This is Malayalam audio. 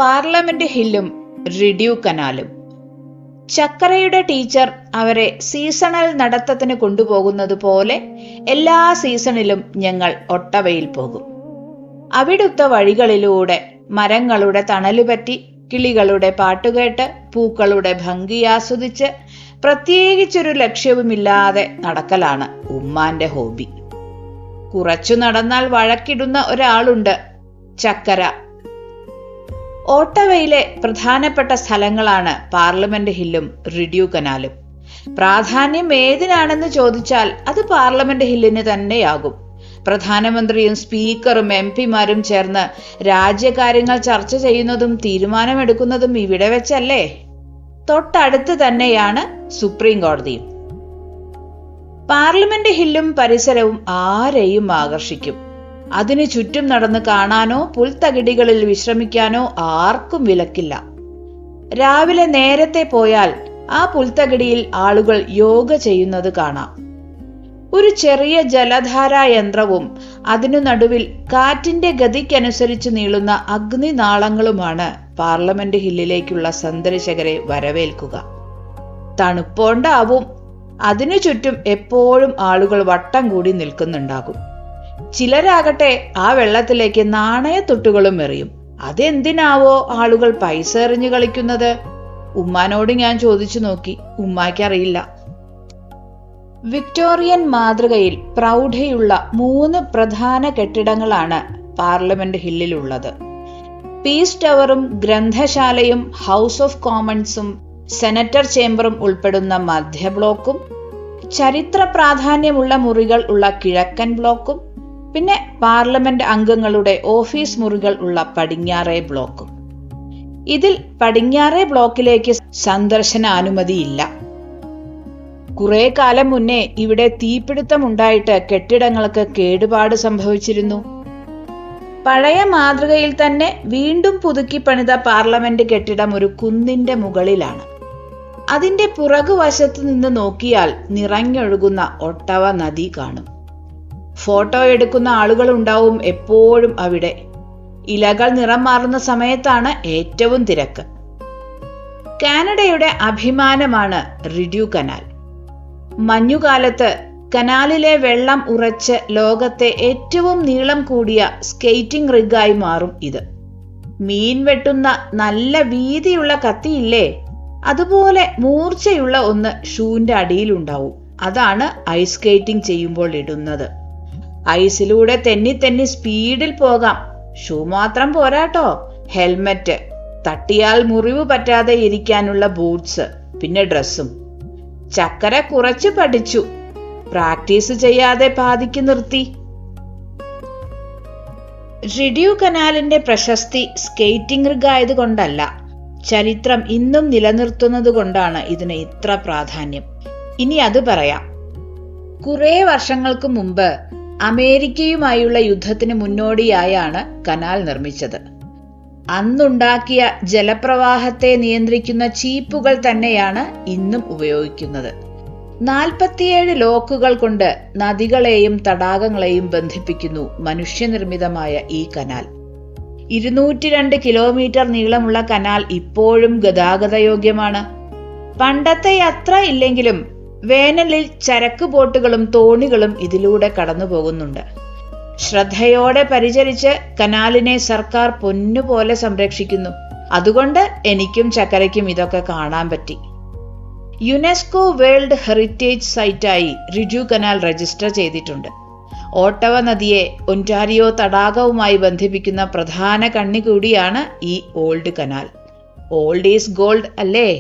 പാർലമെന്റ് ഹില്ലും റിഡ്യൂ കനാലും. ചക്കരയുടെ ടീച്ചർ അവരെ സീസണൽ നടത്തത്തിന് കൊണ്ടുപോകുന്നത് പോലെ എല്ലാ സീസണിലും ഞങ്ങൾ ഒട്ടവയിൽ പോകും. അവിടുത്തെ വഴികളിലൂടെ മരങ്ങളുടെ തണലുപറ്റി, കിളികളുടെ പാട്ടുകേട്ട്, പൂക്കളുടെ ഭംഗി ആസ്വദിച്ച് പ്രത്യേകിച്ചൊരു ലക്ഷ്യവുമില്ലാതെ നടക്കലാണ് ഉമ്മാന്റെ ഹോബി. കുറച്ചു നടന്നാൽ വഴക്കിടുന്ന ഒരാളുണ്ട്, ചക്കര. ഓട്ടവയിലെ പ്രധാനപ്പെട്ട സ്ഥലങ്ങളാണ് പാർലമെന്റ് ഹില്ലും റിഡ്യൂ കനാലും. പ്രാധാന്യം ഏതിനാണെന്ന് ചോദിച്ചാൽ അത് പാർലമെന്റ് ഹില്ലിന് തന്നെയാകും. പ്രധാനമന്ത്രിയും സ്പീക്കറും MP-മാരും ചേർന്ന് രാജ്യകാര്യങ്ങൾ ചർച്ച ചെയ്യുന്നതും തീരുമാനമെടുക്കുന്നതും ഇവിടെ വെച്ചല്ലേ? തൊട്ടടുത്ത് തന്നെയാണ് സുപ്രീം കോടതിയും. പാർലമെന്റ് ഹില്ലും പരിസരവും ആരെയും ആകർഷിക്കും. അതിനു ചുറ്റും നടന്ന് കാണാനോ പുൽത്തകിടികളിൽ വിശ്രമിക്കാനോ ആർക്കും വിലക്കില്ല. രാവിലെ നേരത്തെ പോയാൽ ആ പുൽത്തകിടിയിൽ ആളുകൾ യോഗ ചെയ്യുന്നത് കാണാം. ഒരു ചെറിയ ജലധാരാ യന്ത്രവും അതിനു നടുവിൽ കാറ്റിന്റെ ഗതിക്കനുസരിച്ച് നീളുന്ന അഗ്നിനാളങ്ങളുമാണ് പാർലമെന്റ് ഹില്ലിലേക്കുള്ള സന്ദർശകരെ വരവേൽക്കുക. തണുപ്പോണ്ടാവും അതിനു ചുറ്റും എപ്പോഴും ആളുകൾ വട്ടം കൂടി നിൽക്കുന്നുണ്ടാകും. ചിലരാകട്ടെ ആ വെള്ളത്തിലേക്ക് നാണയത്തൊട്ടുകളും എറിയും. അതെന്തിനാവോ ആളുകൾ പൈസ എറിഞ്ഞു കളിക്കുന്നത്? ഉമ്മാനോട് ഞാൻ ചോദിച്ചു നോക്കി, ഉമ്മാക്കറിയില്ല. വിക്ടോറിയൻ മാതൃകയിൽ പ്രൗഢിയുള്ള 3 പ്രധാന കെട്ടിടങ്ങളാണ് പാർലമെന്റ് ഹില്ലിലുള്ളത്. പീസ് ടവറും ഗ്രന്ഥശാലയും ഹൗസ് ഓഫ് കോമൺസും സെനറ്റർ ചേംബറും ഉൾപ്പെടുന്ന മധ്യ ബ്ലോക്കും, ചരിത്ര പ്രാധാന്യമുള്ള മുറികൾ ഉള്ള കിഴക്കൻ ബ്ലോക്കും, പിന്നെ പാർലമെന്റ് അംഗങ്ങളുടെ ഓഫീസ് മുറികൾ ഉള്ള പടിഞ്ഞാറേ ബ്ലോക്കും. ഇതിൽ പടിഞ്ഞാറേ ബ്ലോക്കിലേക്ക് സന്ദർശനാനുമതിയില്ല. കുറെ കാലം മുന്നേ ഇവിടെ തീപിടുത്തമുണ്ടായിട്ട് കെട്ടിടങ്ങൾക്ക് കേടുപാട് സംഭവിച്ചിരുന്നു. പഴയ മാതൃകയിൽ തന്നെ വീണ്ടും പുതുക്കി പണിത പാർലമെന്റ് കെട്ടിടം ഒരു കുന്നിന്റെ മുകളിലാണ്. അതിന്റെ പുറകുവശത്ത് നിന്ന് നോക്കിയാൽ നിറഞ്ഞൊഴുകുന്ന ഒട്ടവ നദി കാണും. ഫോട്ടോ എടുക്കുന്ന ആളുകൾ ഉണ്ടാവും എപ്പോഴും അവിടെ. ഇലകൾ നിറം മാറുന്ന സമയത്താണ് ഏറ്റവും തിരക്ക്. കാനഡയുടെ അഭിമാനമാണ് റിഡ്യൂ കനാൽ. മഞ്ഞുകാലത്ത് കനാലിലെ വെള്ളം ഉറച്ച് ലോകത്തെ ഏറ്റവും നീളം കൂടിയ സ്കേറ്റിംഗ് റിഗായി മാറും ഇത്. മീൻ വെട്ടുന്ന നല്ല വീതിയുള്ള കത്തിയില്ലേ, അതുപോലെ മൂർച്ചയുള്ള ഒന്ന് ഷൂവിന്റെ അടിയിലുണ്ടാവും. അതാണ് ഐസ് സ്കേറ്റിംഗ് ചെയ്യുമ്പോൾ ഇടുന്നത്. ഐസിലൂടെ തെന്നി തെന്നി സ്പീഡിൽ പോകാം. ഷൂ മാത്രം പോരാട്ടോ, ഹെൽമെറ്റ്, തട്ടിയാൽ മുറിവ് പറ്റാതെ ഇരിക്കാനുള്ള ബൂട്ട്സ്, പിന്നെ ഡ്രസ്സും. ചക്കര കുറച്ച് പഠിച്ചു, പ്രാക്ടീസ് ചെയ്യാതെ പാതിക്ക് നിർത്തി. റിഡ്യൂ കനാലിന്റെ പ്രശസ്തി സ്കേറ്റിംഗ് റിഗ് ആയതുകൊണ്ടല്ല, ചരിത്രം ഇന്നും നിലനിർത്തുന്നത് കൊണ്ടാണ് ഇതിന് ഇത്ര പ്രാധാന്യം. ഇനി അത് പറയാം. കുറെ വർഷങ്ങൾക്ക് മുമ്പ് അമേരിക്കയുമായുള്ള യുദ്ധത്തിന് മുന്നോടിയായാണ് കനാൽ നിർമ്മിച്ചത്. അന്നുണ്ടാക്കിയ ജലപ്രവാഹത്തെ നിയന്ത്രിക്കുന്ന ചീപ്പുകൾ തന്നെയാണ് ഇന്നും ഉപയോഗിക്കുന്നത്. 47 ലോക്കുകൾ കൊണ്ട് നദികളെയും തടാകങ്ങളെയും ബന്ധിപ്പിക്കുന്നു മനുഷ്യനിർമ്മിതമായ ഈ കനാൽ. 202 കിലോമീറ്റർ നീളമുള്ള കനാൽ ഇപ്പോഴും ഗതാഗതയോഗ്യമാണ്. പണ്ടത്തെ അത്ര ഇല്ലെങ്കിലും വേനലിൽ ചരക്ക് ബോട്ടുകളും തോണികളും ഇതിലൂടെ കടന്നു പോകുന്നുണ്ട്. ശ്രദ്ധയോടെ പരിചരിച്ച് കനാലിനെ സർക്കാർ പൊന്നുപോലെ സംരക്ഷിക്കുന്നു. അതുകൊണ്ട് എനിക്കും ചക്കരയ്ക്കും ഇതൊക്കെ കാണാൻ പറ്റി. യുനെസ്കോ വേൾഡ് ഹെറിറ്റേജ് സൈറ്റായി റിഡ്യൂ കനാൽ രജിസ്റ്റർ ചെയ്തിട്ടുണ്ട്. ഓട്ടവ നദിയെ ഒന്റാരിയോ തടാകവുമായി ബന്ധിപ്പിക്കുന്ന പ്രധാന കണ്ണി കൂടിയാണ് ഈ old canal. Old is gold അല്ലേ?